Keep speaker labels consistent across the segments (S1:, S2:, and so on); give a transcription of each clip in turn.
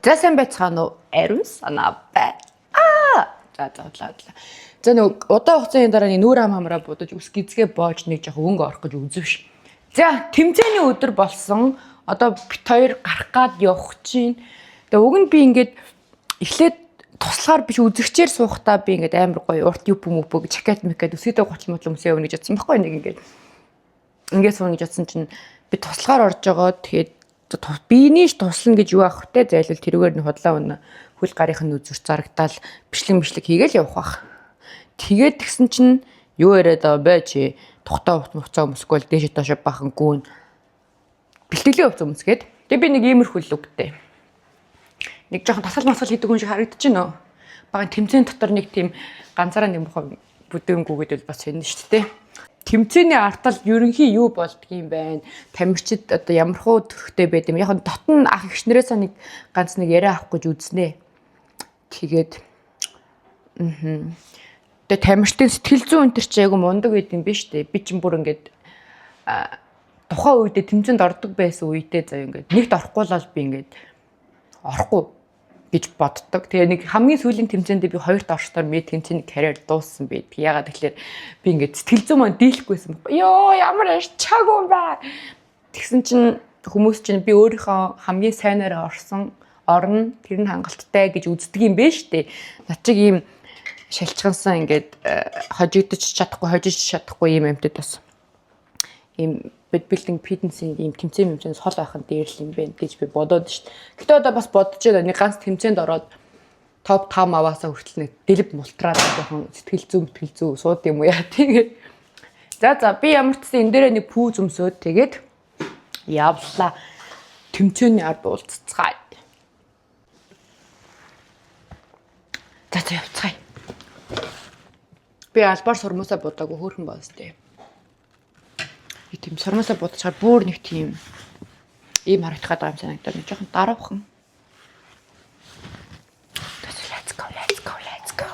S1: За сайн байцгаана уу? Ариун санаа бай. За нэг удаан хугацааны дараа нэг нүүр хамраа будаж үс гизгээ боож нэг жоох өнгө орох гэж үзвш. За тэмцээний өдөр болсон. Одоо бит хоёр гарах гад явах чинь. Тэгээ уг нь би ингээд эхлээд туслахаар биш үзэгчээр суухтаа би ингээд амар гоё урт юп мөпөө жакет мэкэд өсөдөө 30 мөдлөм өмсөө өгнө гэж бодсон байхгүй нэг ингээд суuna гэж бодсон чинь би туслахаар орж байгаа. Тэгээд биений туслана гэж юу авах вэ? Зайлвал тэрүүгээр нь худлаа өнө хөл гарынх нь үзүр зарагдаал бичлэг хийгээл явах бах. Тэгээд тэгсэн чинь юу яриад байгаа бэ чи тухтаа хуцаа өмсгөл дээш доош бахан гүүн бэлтгэлийн хувцас өмсгээд тэг би нэг иймэрхүү л үгтэй. Нэг жоохон тасал масгал хийдэг хүн шиг харагдаж байна. Багын тэмцээн дотор нэг тийм ганцаараа нэг бохоо бүдэнгүүгээд бол бас байна шүү дээ. Тэмцээний артал ерөнхий юу болдгийм байна? Тамирчид одоо ямархуу төрхтэй байд юм. Яг нь дотн ах ихнэрээс нэг ганц нэг яриа авах гэж үзнэ. Тэгээд тэгээ тамирчдын сэтгэл зүйн өнтер чи айгу мундаг байд юм биш үү? Би чинь бүр ингээд тухайн үедээ тэмцээнд ордог байсан үедээ заа ингээд нэгт орохгүй л би ингээд орохгүй гэж боддог. Тэгээ нэг хамгийн сүүлийн тэмцээндээ би хоёрт орчдоор мэд тэмцээний карьер дууссан байд. Ягаад тэгэхээр би ингээд сэтгэл зүйн маань дийлэхгүйсэн байхгүй. Йоо ямар чаг юм бэ? Тэгсэн чинь хүмүүс чинь би өөрийнхөө хамгийн сайнаараа орно тэр нь хангалттай гэж үздэг юм бэ штэ. Над чиг ийм шалчгансан ингээд хожигдож чадахгүй ийм амьтад бас ийм бодибилдинг фитнесийн ийм тэмцээн юмчнаас хол байх нь дээр л юм байна гэж би бодоод шүү дээ. Гэтэ одоо бас бодож байна. Нэг ганц тэмцээнд ороод топ 5 аваасаа хүртэл нэг дэлб мултраад жоохон сэтгэл зүй сууд юм уу яа тэгээд. За би ямар ч гэсэн энэ дээрээ нэг пүүз өмсөөд тэгээд явлаа. Тэмцээний ард уулзцгаая. За явцгаая. Би албаар сурмаасаа бодаагүй хөөрхөн баас тээ. Тийм сурмаасаа бодчихаар бүр нэг тийм ийм харагдах байгаа юм санагдаад нэг жоохон даравхан. Let's go.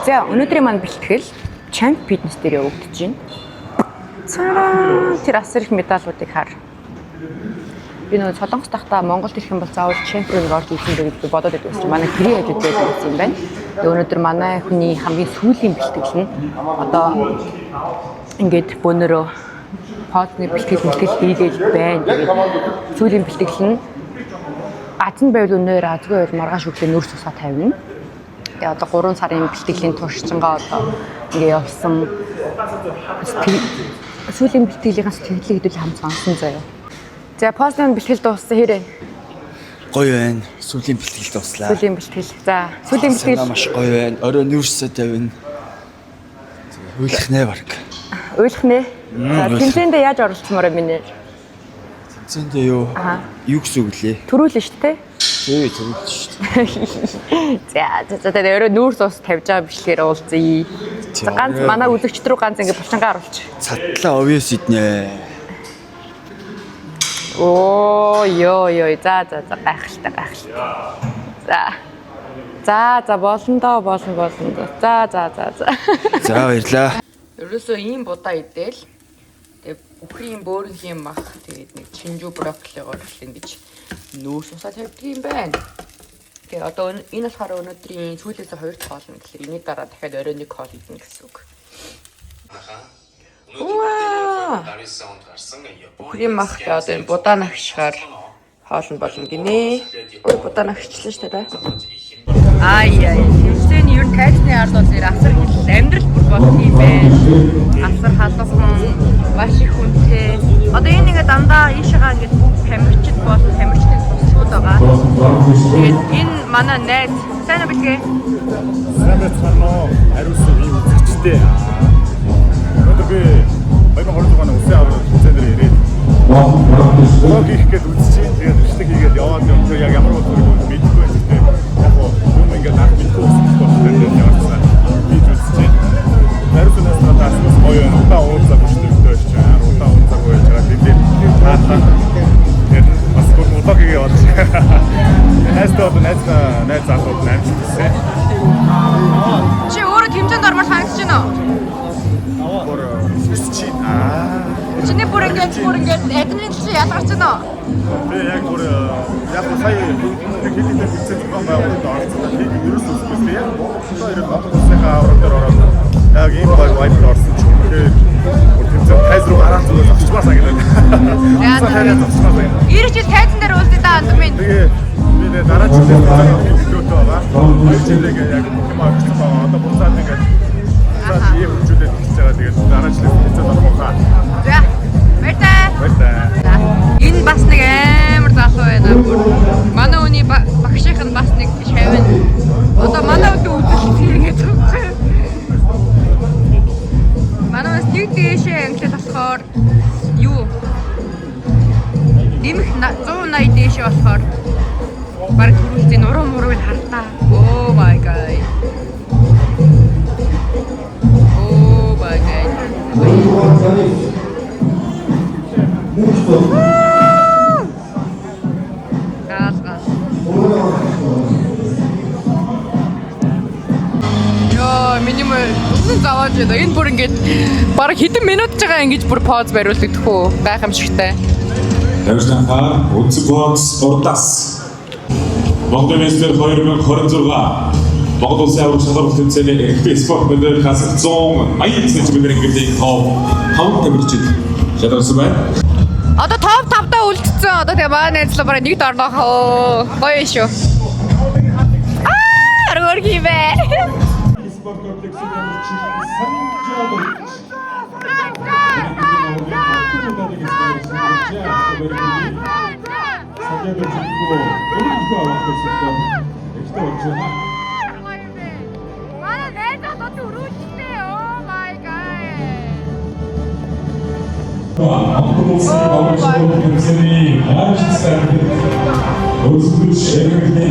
S1: За өнөөдрийн маань бэлтгэл Champ Fitness дээр явагдаж байна. Тэр асар их медалуудыг хар. Би нөгөө Солонгос тахта Монголд ирэх юм бол заавал чемпионыг орж ирэх юм гэж бодоод байдаг чинь манай гэрээ хажууд байдаг юм байна. Тэгээ өнөөдөр манай хүний хамгийн сүүлийн бэлтгэл нь одоо ингээд бөөнөрөө подны бэлтгэл хийгээл байна. Тэгээд сүүлийн бэлтгэл нь азан байвал өнөөр азгүй байвал маргааш өглөө нүүрс усаа тавина. Тэгээ одоо 3 сарын бэлтгэлийн туршчингаа одоо ингээд явсан. Сүүлийн бэлтгэлийн сэтгэлийг хэдүүл хамт сонсон заяа. За постны бэлтгэл дууссан хэрэг.
S2: Гоё байна. Сүүлийн бэлтгэл дуслаа.
S1: Сүүлийн бэлтгэл. За сүүлийн бэлтгэл
S2: маш гоё байна. Орой нүүрсээ тавина. Уйлах нэ баг.
S1: Уйлах нэ. За тэмцээндээ яаж оролцмоор юм бэ?
S2: Тэмцээндээ юу? Юу гэсэн үг лээ?
S1: Төрүүлнэ шүү дээ.
S2: Тий, төрүүлнэ шүү дээ.
S1: За тэгээ орой нүүрс ус тавьж байгаа бичлэгээр уулзъя. За ганц манай үзэгчд рүү ганц ингэ булчингаа оруулчих.
S2: Цатлаа obvious иднэ.
S1: Оо ёо за гайхалтай. За болно доо. За.
S2: За баярлаа.
S1: Ерөөсөө ийм будаа идэл. Тэгээ бүхний бөөрнх юм мах. Тэгээд нэг чинжүү брокколигоор ингэж нүүрс усаа тавьдаг юм байна. Тэгээ одоо энэ болохоор өнөөдрийн сүүлээс 2 хоол нь гэхэлэр энэ дараа дахиад орой 1 хоол идэх гэсэн үг. Ваа. Бүхний мах одоо энэ будаа нагшгаар хоолн болно гинэ. Будаа нагчлаа шүү дээ. Тэмцээний ер нь тайзны ард бол нэр асар хэл амьдрал бүр болох юм байна. Асар халуун, маш их хүнтэй. Одоо энэ ингээ дандаа ийшээгаа ингээ бүх тамирчид болон тамирчдын тусууд байгаа. Тэгээд энэ манай найз сайн уу бэлгээ?
S3: Сайн байцгаана уу? Ариусан ийм үзэгчтэй. Би 2020 оны үсээ аваад тэмцээнээр ирээд блог хийх гээд үзчихээ. Тэгээд бичлэг хийгээд яваад юм. Яг ямар утгыг мэдгүй байсан тийм. Яг гоо юм ингээд нах мэдгүй болсон яваадсан. Би үзчихээ. Ариуснаас надаас гоё удаа уулзах biчлэгтэй байж чаа. Удаа уулзах байж байгаа. Тэгээд таатаа. Тэгээд бас блог хийгээ яваад. Найз залууд амжилтсан.
S1: Чи өөрөө тэмцээнд ормоор санагдаж байна уу? Чиний бүр ингээд админ чи ялгарч байна уу?
S3: Би яг бүр яг сая хэлээд үзсэн зохион байгуулалт орсон. Би ерөөсөө үзсэн яг одоо ирээд Монгол улсын аврал дээр ороод яг ийм баг вайд орсон ч үнэхээр бүр тэмцээн тайз руу гараад зүгээр зогсмаасаа гэдэг.
S1: Яа. 90 жил тайзан дээр уулзъя да андмын.
S3: Тэгээ би дараа жилдээ төлөвлөлтөө байгаа. Хоёр жилээ яг юм авчихсан байгаа. Одоо буцаад ингээд ийм хүчтэй хэлж байгаа. Тэгээд дараа жилдээ төлөвлөлтөө болох хаа.
S1: За. Баярлалаа. Энэ бас нэг амар залуу байна. Манай үний багшийнх нь бас нэг шавь. Одоо манай үдэ үзэлцгээд байгаа. Манай бас нэг дэшээ англиад болохоор юу? Нэмэх 180 дэшээ болохоор баг түрүүлтийн урам мурыг хартаа. Oh my god. Oh my god. Гал. Яа, минимум үнэн заваач яа. Энэ бүр ингээд баг хэдэн минут ч байгаа ингэж бүр пауз бариулдаг тхүү. Гайхамшигтай.
S4: Тавьжлахаа Үнцбокс Урдас Монгол Мэстер 2026 Монгол Улсын аврал шалралт тэмцээний спорт медаль хасах 180 см гэмтийн хав тамирчид шалгалсан байна.
S1: Одоо топ 5-даа үлдсэн. Одоо тэгээ манай найзлаа бараг нэгд орноо. Гоё шүү. Аргор хивэ.
S4: Спорт комплексийн тамирчид Санжааб
S1: Манай найзаа тод өрүүлжтэй. Oh my god.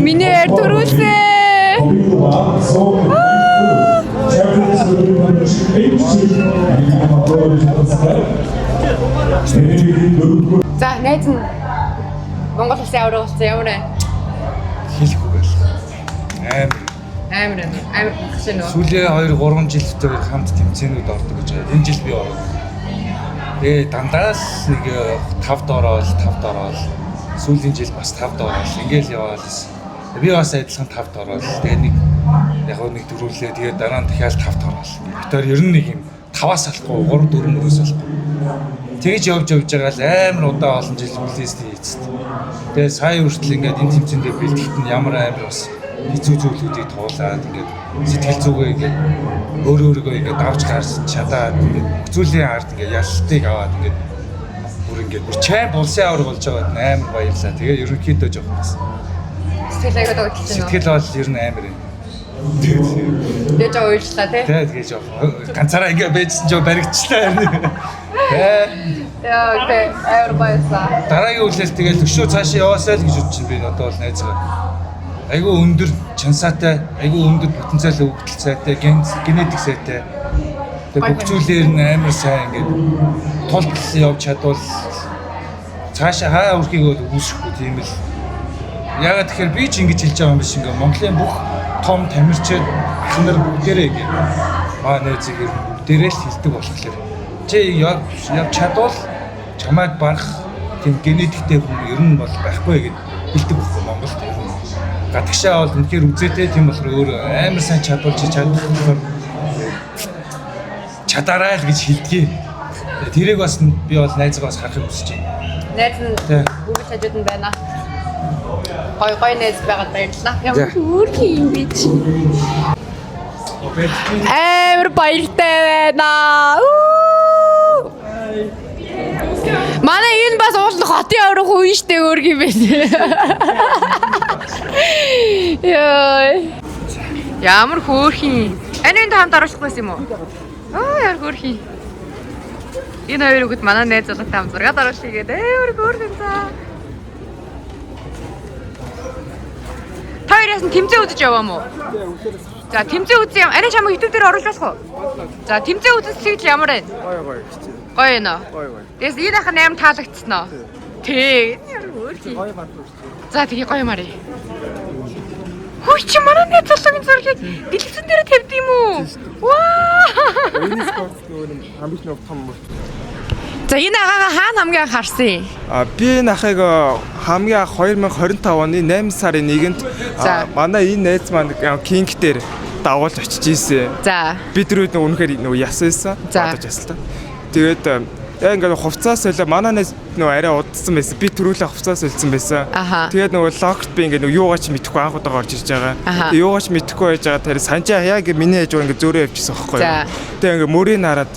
S1: Миний төрүүлсэн. За найз нь Монгол улсын аврал болсон ямар вэ?
S2: Хэлэхгүй л.
S1: Амар гэх нөө.
S2: Сүүлийн 2-3 жилдээ хамт тэмцээнүүд ордог гэж байна. Энэ жил би ороод. Тэгээ дандаа л нэг 5-д ороод сүүлийн жил бас 5-д ороод ингээл яваал. Би бас адилхан 5-д ороод тэгээ нэг яг нэг дөрүүлээ тэгээ дараа нь дахиад 5-д ороод. Тэр ер нь нэг юм 5-аас алахгүй 3-4 мөрөөс алахгүй. Тэгж явж байгаа л амар удаа олон жил үлээстэй хийцтэй. Тэгээ сая хүртэл ингээд энэ тэмцээндээ бэлтгэхэд нь ямар амар бас хэцүү зүйлүүдийг туулаад ингээд сэтгэл зүгээ ингээд өөрийгөө ингээд давж гарч чадаад ингээд хүзүүлийн ард ингээд ялалтыг аваад ингээд бүр чамп улсын авраг болж байгаад амар баярлаа. Тэгээ ерөнхийдөө жоох бас
S1: Сэтгэл аягаад өгч байна.
S2: сэтгэл бол ер нь амар юм.
S1: Тэгээ жоо уйлчлаа тий.
S2: Тэгээ жоох ганцаараа ингээд байжсан жоо баригдчихлаа.
S1: Яа тий амар баярлаа.
S2: Дараагийн үлээл тэгэл өшөө цаашаа яваасаа л гэж бодчих би одоо бол найзгаа. Айгу өндөр чансаатай, айгу өндөр потенциал өгдөл сайтай, генетик сайтай. Тэгээ бүх зүйлээр нь амар сайн ингээд тултал явж чадвал цаашаа хаа өрхийг бол үүсэхгүй тийм л. Ягаад тэгэхээр би ч ингэж хэлж байгаа юм биш ингээд Монголын бүх том тамирчид ах нар бүгдээрээ ингээд маа найзыг бүгдээрээ л хилдэг болохоор чи явж чадвал чамайг барах тийм генетиктэй хүн ер нь бол байхгүй гэж хэлдэг байхгүй Монголд ер нь. Гадагшаа бол үнэхээр үзээтэй тийм болохоор өөр амар сайн чадвалж чадчихсан чадаарай л гэж хэлдгийг. Тэрийг бас би бол найзгаас харахыг хүсэж байна.
S1: Найз нь бүгд хажууд нь байна. Гой найз байгаад баярлалаа. Ямар хөөрхий юм бэ чи. Амар баяртай байна. Манай энэ бас уул хотын аврах үе штэ өөр юм бэ. Яа. Ямар хөөрхий. Энд хамт оруулахгүй юм уу? Яар хөөрхий. Энэ хоёрыг манай найз залуутай хамт зураг оруулъя гэдэг. Амар хөөрхий цаа. Хоёроос нь тэмцээ үзэж яваа мó. За тэмцээ үзье юм. Арай чамайг YouTube дээр оруулах уу? За тэмцээ үзэх л ямар байна? Гоё ээ нөө. Тэгээс энэ ахын 8 таалагдсан уу? Тий. Яар хөөрхий. За тэгээ гоё марий. Хөөе чи манай найз залуугийн зургийг дэлгэцэн дээр тавьд юм уу? Ваа!
S3: Энэ спорт нөгөө амбиц нэг том мөр.
S1: За энэ агаага хаана хамгийн анх харсан юм?
S5: Би энэ ахыг хамгийн анх 2025 оны 8 сарын 1-нд манай энэ найз маань King дээр дагуулж очиж ийсэн.
S1: За.
S5: Бид дөрөв үнэхээр нөгөө яс байсан. Бодож яс л та. Тэгээд яг ингээд хувцас солио манай найз нөгөө арай удсан байсан. Би төрүүлээ хувцас солилцсон байсан. Тэгээд нөгөө логт би ингээд нөгөө юугаач мэдэхгүй анх удаа орж ирж байгаа. Юугаач мэдэхгүй байж байгаа тэр санжаа яг миний ээж ингээд зөөрөө явчихсан байхгүй юу. Тэгээд ингээд мөрийг хараад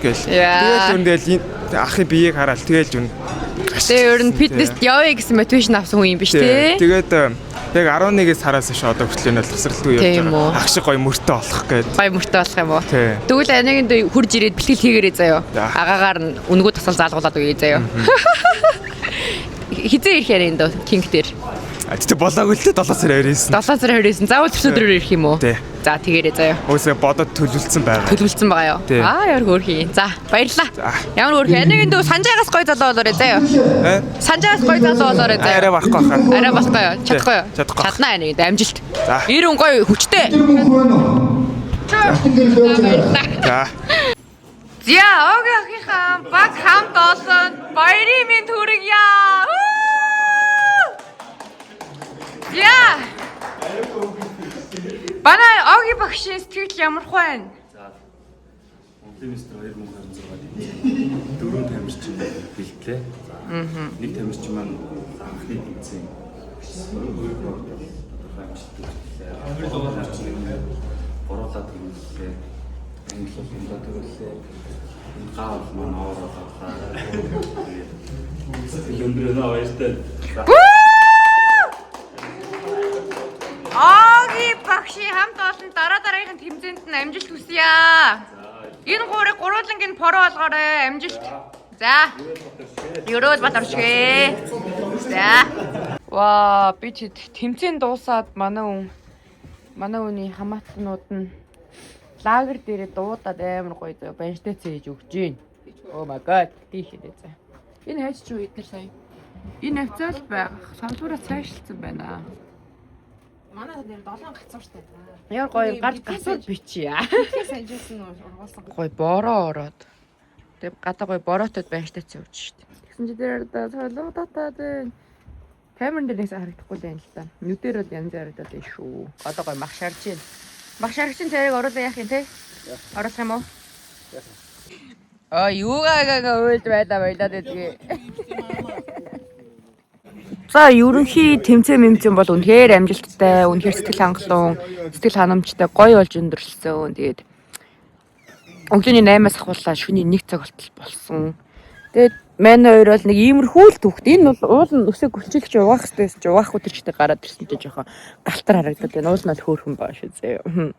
S5: гэл. Тэгээд үндэл ахын биеийг хараад тэгэлж үн.
S1: Тэгээ ер нь фитнест явъя гэсэн мотивашн авсан хүн юм биш тий.
S5: Тэгээд яг 11-ээс сараас хойш одоо хүртэл энэ тасралтгүй явж байгаа. Ах шиг гоё мөртөө болох гээд.
S1: Гоё мөртөө болох юм уу? Тэгвэл анагийн хурж ирээд бэлтгэл хийгээрэй заяа. Агаагаар нь үнгүү тасал заалгуулад өгье заяа. Хизээ ирэх яриа энэ King дээр.
S5: Тэгтээ болоогүй л 7 сар 29.
S1: 7 сар 29. Заавал төсөөдрөөр ирэх юм уу? За тэгээрэй заяа.
S5: Өөсөө бодоод төлөвлөсөн байгаа.
S1: Төлөвлөсөн байгаа юу? Ямар хөөрхий. За баярлалаа. Ямар хөөрхий. Анагийн санжаагаас гоё залуу болоорой заяа. Санжаагаас гоё залуу болоорой заяа.
S5: Арай барахгүй хаа.
S1: Арай болохгүй юу? Чадахгүй юу? Чаднаа анагийн амжилт. 90 гоё хүчтэй.
S5: За.
S1: За огийнхаа баг хамт олон баярын минь төргийа. За. Манай оги багшийн сэтгэл ямар байна?
S6: За. Оптимистр 2026-ийн 4 тамирчин бэлтлээ. За. Нэг тамирчин маань анхны тэмцээн боруулаад төлөвлөлээ. Англи хэлээр төлөвлөлээ. Гал маань аваад Лүндрэнэ баяртай.
S1: Оги багшийн хамт олон дараагийн тэмцээнд нь амжилт хүсье. Энэ гурыг гурвуулангийн поро болгоорой амжилт. За. Ерөөд бат оршгэ. За. Ваа, би тэмцээн дуусаад манай үний хамаатнууд нь лагер дээрээ дуудаад амар гоё банштай цээж өгч гин. Oh my god, тийхээ заа. Энэ хайч юу эднэр сая. Энэ хавцаал байх. Самсуура цаашлцсан байна. Манай дээр 7 гацууртай. Яар гоё гарч гацууд бичье. Тэгэхээр санжуулсан ургуулсан. Гоё бороо ороод. Тэг гадаа гоё бороотой байштай цэвж штт. Тэгсэн чи дээр солоо татаад камерын дээр нэгс харагдахгүй л юм л та. Нүдээр бол янз харагдаад байна шүү. Одоо гоё мах шарж байна. Мах шаргчин царайг оруулаа яах юм те? Оруулах юм уу? Юугаа уйлд байлаа гэдгээ. За ерөнхий тэмцээн бол үнэхээр амжилттай, үнэхээр сэтгэл хангалуун, сэтгэл ханамжтай гоё болж өндөрлсөн. Тэгээд өглөөний 8-аас ахуулаад шөнийн 1 цаг болтол болсон. Тэгээд манай хоёр бол нэг иймэрхүү л түүхт. Энэ бол уул нь өсөө гөлчилж угаах хэвчээс ч угаах өдөрчтэй гараад ирсэн ч жоохон галтар харагдаад байна. Уул нь бол хөөрхөн баа шүү зөө.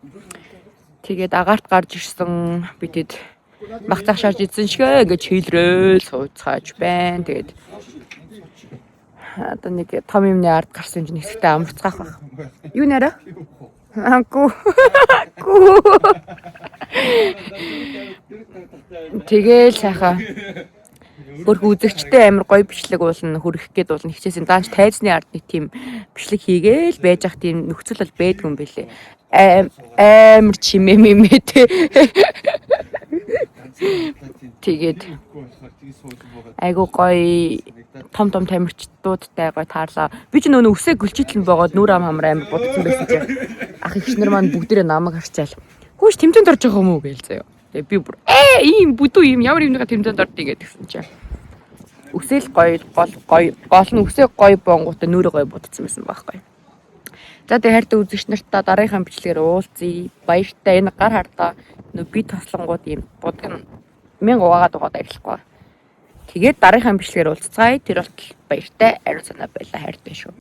S1: Тэгээд агаарт гарч ирсэн бидэд мах цах шарж идсэн шгэ гэж хэлрээл сууцгааж байна. Тэгээд одоо нэг том юмны ард гарсан чинь хэсэгтээ амарцгаах байх. Юу нэрэ? Анку. Тэгэл сайхан. Хөрх үзэгчтэй амар гоё бичлэг уулна хүрэх гээд уулна хичээсэн даанч тайзны ард нэг тийм бичлэг хийгээл байж ах тийм нөхцөл бол байдгүй юм бэлээ. Амар чимээ тэ. Тэгээд айгу гоё том тамирчдуудтай гоё таарлаа. Би ч нөө үсээ гөлчитлэн боогод нүр ам хамраа амар будсан байсан чи. Ах ихнэр маань бүгдээрээ намайг харчаал. Хөөш тэмцээнд орж байгаа юм уу гээл заяа. Тэгээ би бүр ийм бүдүү ийм ямар юмнийга тэмцээнд ордгийг гэдгсэн чи. Үсэл гоё гол нь үсээ гоё бонгуудаа нүрэ гоё будсан байсан байхгүй. За тэгээ хайртай үзэгч нартай дараагийн бичлэгээр уулзъя. Баяртай энэ гар хардаа нөө би тослонгууд ийм будган 1000 угаагаад угаад арилахгүй. Тэгээд дараагийн бичлэгээр уулзцгаая. Тэр болтол баяртай ариун санаа байла хайртай шүү.